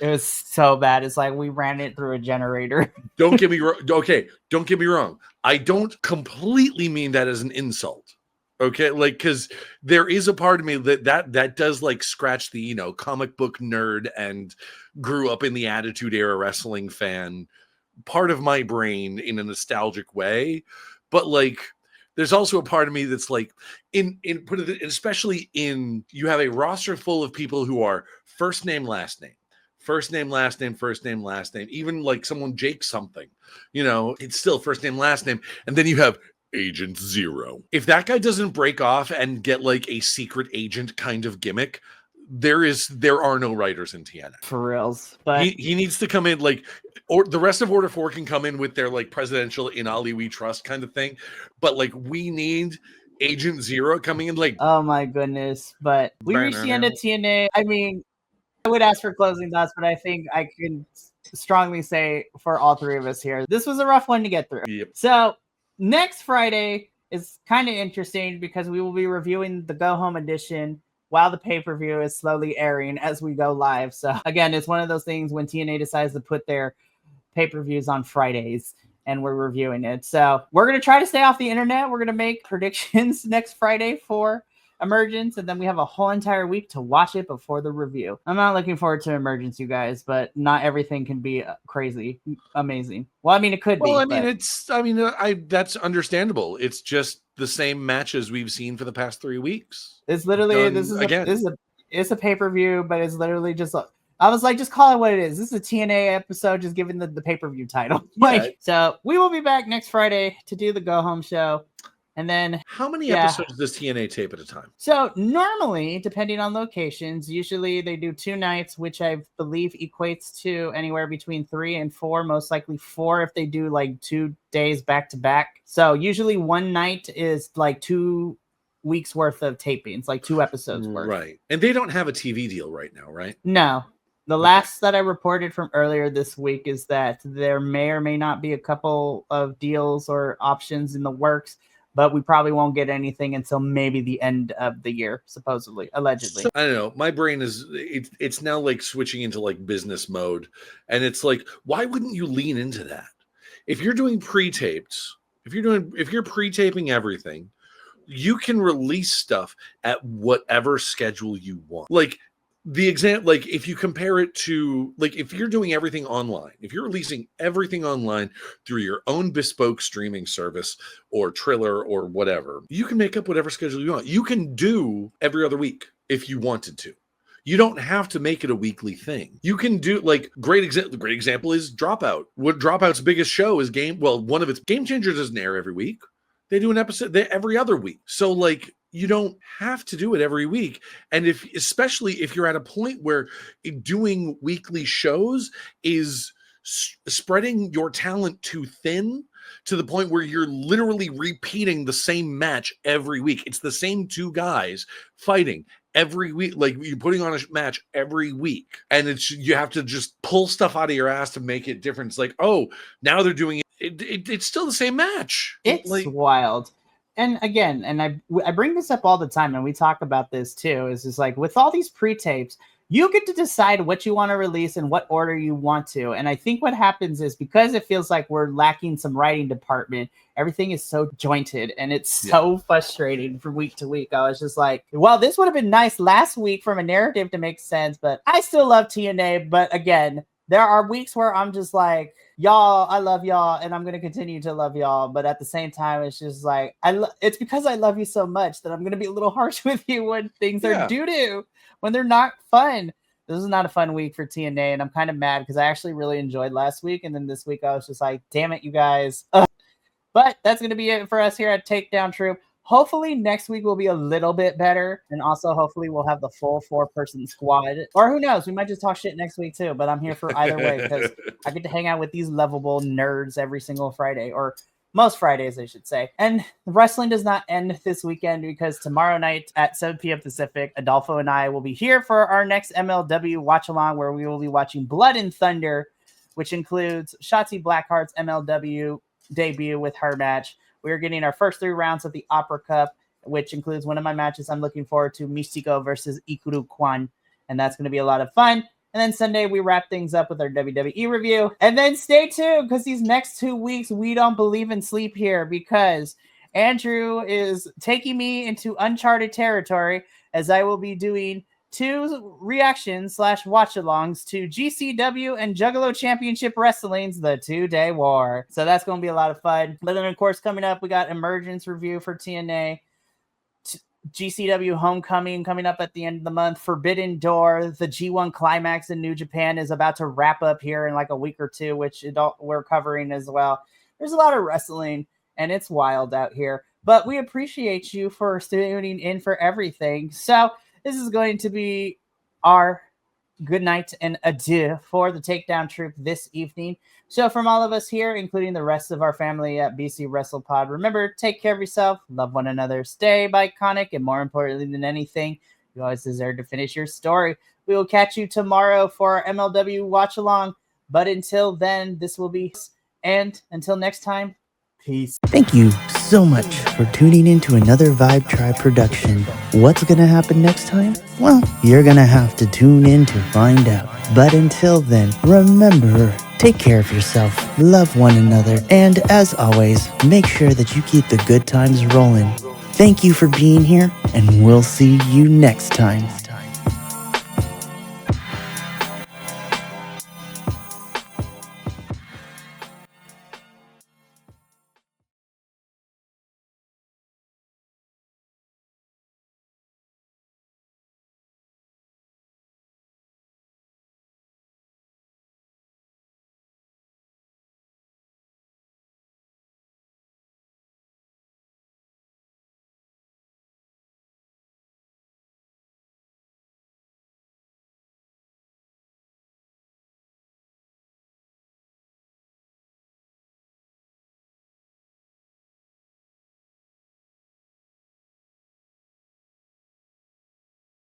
S1: It was so bad. It's like we ran it through a generator.
S2: Don't get me wrong. Okay, don't get me wrong. I don't completely mean that as an insult. Okay, like because there is a part of me that does like scratch the comic book nerd and grew up in the Attitude Era wrestling fan part of my brain in a nostalgic way, but like. There's also a part of me that's like, especially in, you have a roster full of people who are first name, last name, first name, last name, first name, last name, even like someone Jake something, it's still first name, last name. And then you have Agent Zero. If that guy doesn't break off and get like a secret agent kind of gimmick, there are no writers in TNA
S1: for reals. But
S2: he needs to come in or the rest of Order 4 can come in with their like presidential in Ali we trust kind of thing, but like we need Agent Zero coming in like.
S1: Oh my goodness! But we reached the end of TNA. I mean, I would ask for closing thoughts, but I think I can strongly say for all 3 of us here, this was a rough one to get through.
S2: Yep.
S1: So next Friday is kind of interesting because we will be reviewing the Go Home edition while the pay-per-view is slowly airing as we go live. So again, it's one of those things when TNA decides to put their pay-per-views on Fridays and we're reviewing it. So we're going to try to stay off the internet. We're going to make predictions next Friday for Emergence, and then we have a whole entire week to watch it before the review. I'm not looking forward to Emergence, you guys, but not everything can be crazy amazing. Well, I mean, it could be.
S2: Well, I mean, that's understandable. It's just the same matches we've seen for the past 3 weeks.
S1: It's literally it's a pay-per-view, but it's literally just I was like, just call it what it is. This is a TNA episode, just giving the pay-per-view title. So we will be back next Friday to do the Go Home show. And then
S2: how many episodes does TNA tape at a time?
S1: So normally, depending on locations, usually they do 2 nights, which I believe equates to anywhere between 3 and 4, most likely 4 if they do like 2 days back to back. So usually one night is like 2 weeks worth of tapings, like 2 episodes worth.
S2: Right. And they don't have a TV deal right now, right?
S1: No. The last that I reported from earlier this week is that there may or may not be a couple of deals or options in the works, but we probably won't get anything until maybe the end of the year, supposedly, allegedly.
S2: So, I don't know. My brain it's now like switching into like business mode. And it's like, why wouldn't you lean into that? If you're doing pre-taped, if you're pre-taping everything, you can release stuff at whatever schedule you want. Like the example, like if you compare it to, like if you're doing everything online, if you're releasing everything online through your own bespoke streaming service or Triller or whatever, you can make up whatever schedule you want. You can do every other week if you wanted to. You don't have to make it a weekly thing. You can do like great example is Dropout. What Dropout's biggest show is one of its Game Changers doesn't air every week. They do an episode every other week. So like you don't have to do it every week. And especially if you're at a point where doing weekly shows is spreading your talent too thin to the point where you're literally repeating the same match every week. It's the same 2 guys fighting every week. Like you're putting on a match every week and you have to just pull stuff out of your ass to make it different. It's like, oh, now they're doing it. It's still the same match.
S1: It's like, wild. And again, and I bring this up all the time, and we talk about this too, is just like with all these pre-tapes, you get to decide what you want to release and what order you want to. And I think what happens is because it feels like we're lacking some writing department, everything is so jointed and it's so frustrating from week to week. I was just like, well, this would have been nice last week from a narrative to make sense, but I still love TNA. But again, there are weeks where I'm just like, y'all, I love y'all, and I'm going to continue to love y'all. But at the same time, it's just like, it's because I love you so much that I'm going to be a little harsh with you when things are doo-doo, when they're not fun. This is not a fun week for TNA, and I'm kind of mad because I actually really enjoyed last week. And then this week, I was just like, damn it, you guys. But that's going to be it for us here at Takedown Troop. Hopefully next week will be a little bit better. And also hopefully we'll have the full 4-person squad. Or who knows? We might just talk shit next week too. But I'm here for either way because I get to hang out with these lovable nerds every single Friday. Or most Fridays, I should say. And wrestling does not end this weekend because tomorrow night at 7 p.m. Pacific, Adolfo and I will be here for our next MLW watch-along where we will be watching Blood and Thunder, which includes Shotzi Blackheart's MLW debut with her match. We're getting our first 3 rounds of the Opera Cup, which includes one of my matches I'm looking forward to, Michiko versus Ikuru Kwan. And that's going to be a lot of fun. And then Sunday, we wrap things up with our WWE review. And then stay tuned, because these next 2 weeks, we don't believe in sleep here, because Andrew is taking me into uncharted territory, as I will be doing 2 reactions / watch-alongs to GCW and Juggalo Championship Wrestling's The 2-Day War. So that's going to be a lot of fun. But then, of course, coming up, we got Emergence review for TNA, GCW Homecoming coming up at the end of the month, Forbidden Door, the G1 Climax in New Japan is about to wrap up here in like a week or 2, which we're covering as well. There's a lot of wrestling, and it's wild out here. But we appreciate you for tuning in for everything. So this is going to be our good night and adieu for the Takedown Troop this evening. So from all of us here, including the rest of our family at BC Wrestle Pod, remember, take care of yourself, love one another, stay Bi-Conic, and more importantly than anything, you always deserve to finish your story. We will catch you tomorrow for our MLW watch along. But until then, this will be, and until next time, peace.
S4: Thank you so much for tuning in to another Vibe Tribe production. What's gonna happen next time? Well, you're gonna have to tune in to find out. But until then, remember, take care of yourself, love one another, and as always, make sure that you keep the good times rolling. Thank you for being here, and we'll see you next time.